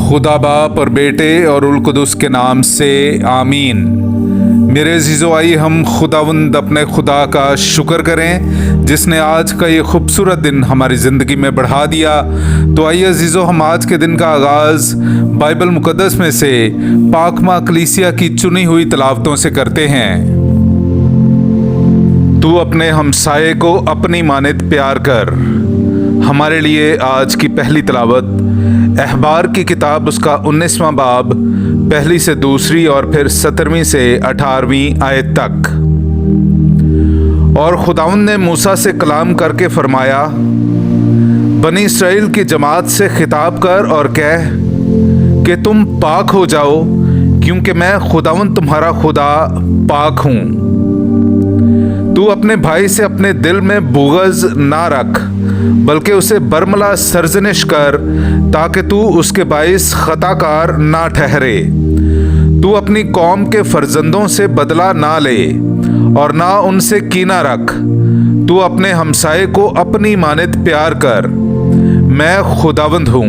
खुदा बाप और बेटे और उल कुदस के नाम से आमीन। मेरे अजीज़ो, आइए हम खुदावंद अपने खुदा का शुक्र करें जिसने आज का ये खूबसूरत दिन हमारी ज़िंदगी में बढ़ा दिया। तो आइए अजीज़ो, हम आज के दिन का आगाज़ बाइबल मुक़द्दस में से पाकमा कलीसिया की चुनी हुई तिलावतों से करते हैं। तू अपने हमसाये को अपनी मानित प्यार कर। हमारे लिए आज की पहली तिलावत अहबार की किताब उसका 19वां बाब पहली से दूसरी और फिर 17वीं से 18वीं आयत तक। और खुदावंद ने मूसा से कलाम करके फरमाया, बनी इस्राएल की जमात से खिताब कर और कह कि तुम पाक हो जाओ, क्योंकि मैं खुदावंद तुम्हारा खुदा पाक हूँ। तू अपने भाई से अपने दिल में बुग़्ज़ ना रख, बल्कि उसे बरमला सरजनिश कर, ताकि तू उसके बाइस खताकार ना ठहरे। तू अपनी कौम के फर्जंदों से बदला ना ले और ना उनसे कीना रख। तू अपने हमसाये को अपनी मानित प्यार कर। मैं खुदावंद हूँ।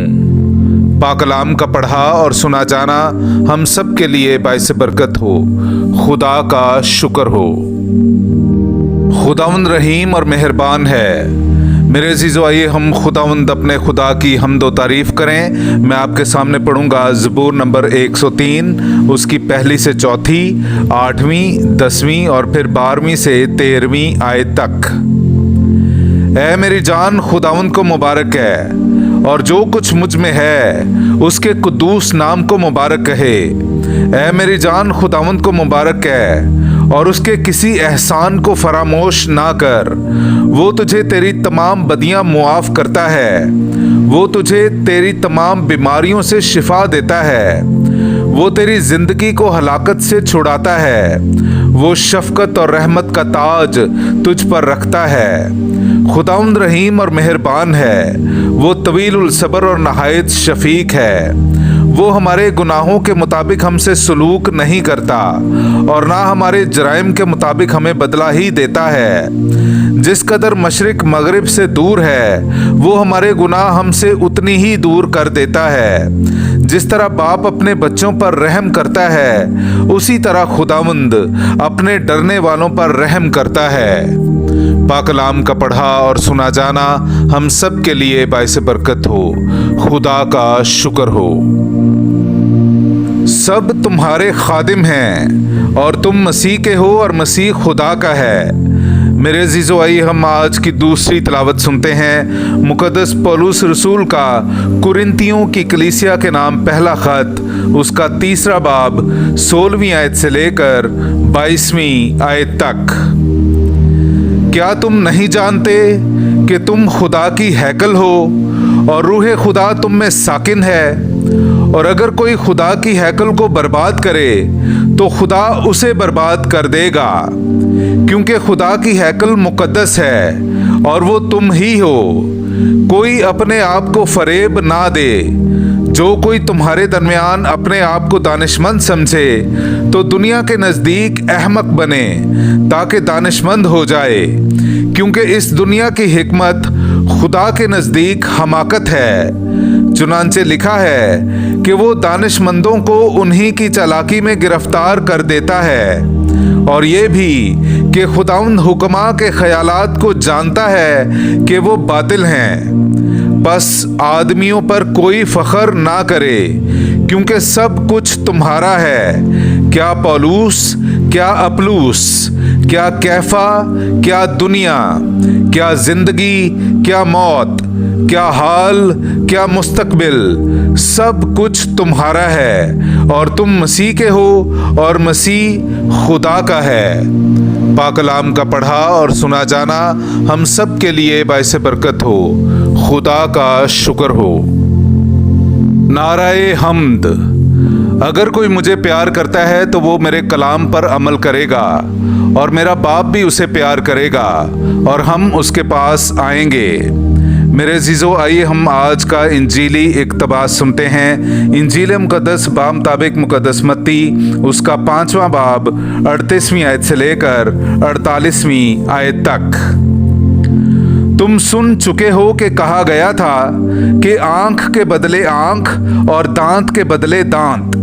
पाकलाम का पढ़ा और सुना जाना हम सब के लिए बाइस बरकत हो। खुदा का शुक्र हो। खुदावंद रहीम और मेहरबान है। मेरे अजीज़ो, आइए हम खुदावंद अपने खुदा की हम्दो तारीफ़ करें। मैं आपके सामने पढ़ूंगा ज़बूर नंबर 103, उसकी पहली से चौथी, 8वीं, 10वीं और फिर 12वीं से 13वीं आयत तक। ऐ मेरी जान, खुदावंद को मुबारक है, और जो कुछ मुझ में है उसके कुद्दूस नाम को मुबारक कहे। ऐ मेरी जान, खुदावंद को मुबारक है और उसके किसी एहसान को फरामोश ना कर। वो तुझे तेरी तमाम बदियां मुआफ़ करता है। वो तुझे तेरी तमाम बीमारियों से शिफा देता है। वो तेरी ज़िंदगी को हलाकत से छुड़ाता है। वो शफ़क़त और रहमत का ताज तुझ पर रखता है। खुदावंद रहीम और मेहरबान है। वो तवील उल सब्र और नहायत शफ़ीक है। वो हमारे गुनाहों के मुताबिक हमसे सलूक नहीं करता और ना हमारे जराइम के मुताबिक हमें बदला ही देता है। जिस कदर मशरिक मगरिब से दूर है, वो हमारे गुनाह हमसे उतनी ही दूर कर देता है। जिस तरह बाप अपने बच्चों पर रहम करता है, उसी तरह खुदावंद अपने डरने वालों पर रहम करता है। पाकलाम का पढ़ा और सुना जाना हम सब के लिए बाइस बरकत हो। खुदा का शुक्र हो। सब तुम्हारे खादिम हैं और तुम मसीह के हो और मसीह खुदा का है। मेरे अजीज़ो, आइए हम आज की दूसरी तिलावत सुनते हैं मुक़द्दस पौलुस रसूल का कुरिन्थियों की कलीसिया के नाम पहला ख़त, उसका 3रा बाब 16वीं आयत से लेकर 22वीं आयत तक। क्या तुम नहीं जानते कि तुम खुदा की हैकल हो और रूह खुदा तुम में साकिन है? और अगर कोई खुदा की हैकल को बर्बाद करे तो खुदा उसे बर्बाद कर देगा, क्योंकि खुदा की हैकल मुक़द्दस है और वो तुम ही हो। कोई अपने आप को फरेब ना दे। जो कोई तुम्हारे दरमियान अपने आप को दानिशमंद समझे तो दुनिया के नज़दीक अहमक बने, ताकि दानिशमंद हो जाए, क्योंकि इस दुनिया की हिकमत खुदा के नज़दीक हमाकत है। चुनांचे लिखा है कि वो दानिशमंदों को उन्हीं की चालाकी में गिरफ्तार कर देता है, और ये भी कि खुदावंद हुक्मा के ख्यालात को जानता है कि वो बातिल हैं। बस आदमियों पर कोई फ़ख्र ना करे, क्योंकि सब कुछ तुम्हारा है। क्या पौलुस, क्या अपुल्लोस, क्या कैफा, क्या दुनिया, क्या ज़िंदगी, क्या मौत, क्या हाल, क्या मुस्तकबिल, सब कुछ तुम्हारा है और तुम मसीह के हो और मसीह खुदा का है। पाकलाम का पढ़ा और सुना जाना हम सब के लिए बाइस बरकत हो। खुदा का शुक्र हो। नाराए हम्द। अगर कोई मुझे प्यार करता है तो वो मेरे कलाम पर अमल करेगा, और मेरा बाप भी उसे प्यार करेगा और हम उसके पास आएंगे। मेरे अजीज़ो, आइए हम आज का इंजीली इक़्तिबास सुनते हैं। इंजील मुक़द्दस बामुताबिक मुक़द्दस मत्ती, उसका 5वां बाब 38वीं आयत से लेकर 48वीं आयत तक। तुम सुन चुके हो कि कहा गया था कि आंख के बदले आंख और दांत के बदले दांत,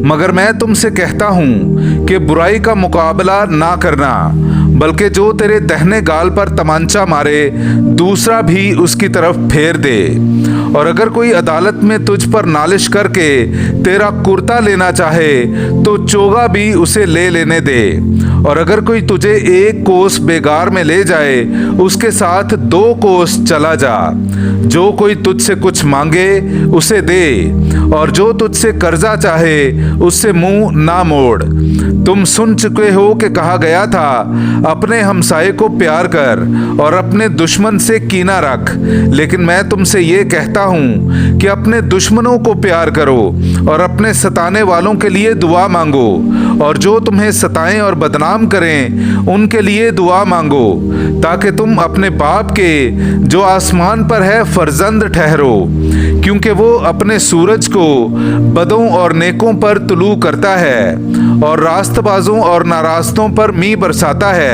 मगर मैं तुमसे कहता हूं कि बुराई का मुकाबला ना करना, बल्कि जो तेरे दाहिने गाल पर तमांचा मारे दूसरा भी उसकी तरफ फेर दे। और अगर कोई अदालत में तुझ पर नालिश करके तेरा कुर्ता लेना चाहे तो चोगा भी उसे ले लेने दे। और अगर कोई तुझे एक कोस बेगार में ले जाए उसके साथ 2 कोस चला जा। जो कोई तुझसे कुछ मांगे उसे दे, और जो तुझसे कर्जा चाहे उससे मुंह ना मोड़। तुम सुन चुके हो कि कहा गया था, अपने हमसाये को प्यार कर और अपने दुश्मन से कीना रख। लेकिन मैं तुमसे ये कहता हूँ कि अपने दुश्मनों को प्यार करो और अपने सताने वालों के लिए दुआ मांगो, और जो तुम्हें सताएं और बदनाम करें उनके लिए दुआ मांगो, ताकि तुम अपने बाप के जो आसमान पर है फर्जंद ठहरो, क्योंकि वो अपने सूरज को बदों और नेकों पर तुलू करता है और रास्तबाजों और नारास्तों पर मींह बरसाता है।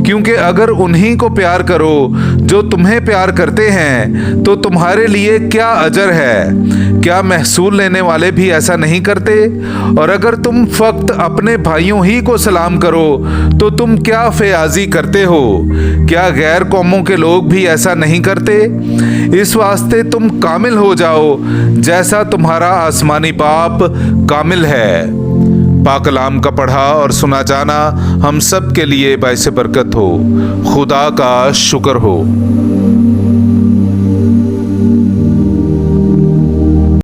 क्योंकि अगर उन्हीं को प्यार करो जो तुम्हें प्यार करते हैं तो तुम्हारे लिए क्या अजर है, क्या महसूल लेने वाले भी ऐसा नहीं करते? और अगर तुम फक्त अपने भाइयों ही को सलाम करो तो तुम क्या फयाजी करते हो? क्या गैर कौमों के लोग भी ऐसा नहीं करते? इस वास्ते तुम कामिल हो जाओ जैसा तुम्हारा आसमानी बाप कामिल है। पाक कलाम का पढ़ा और सुना जाना हम सब के लिए बाइस बरकत हो। खुदा का शुक्र हो।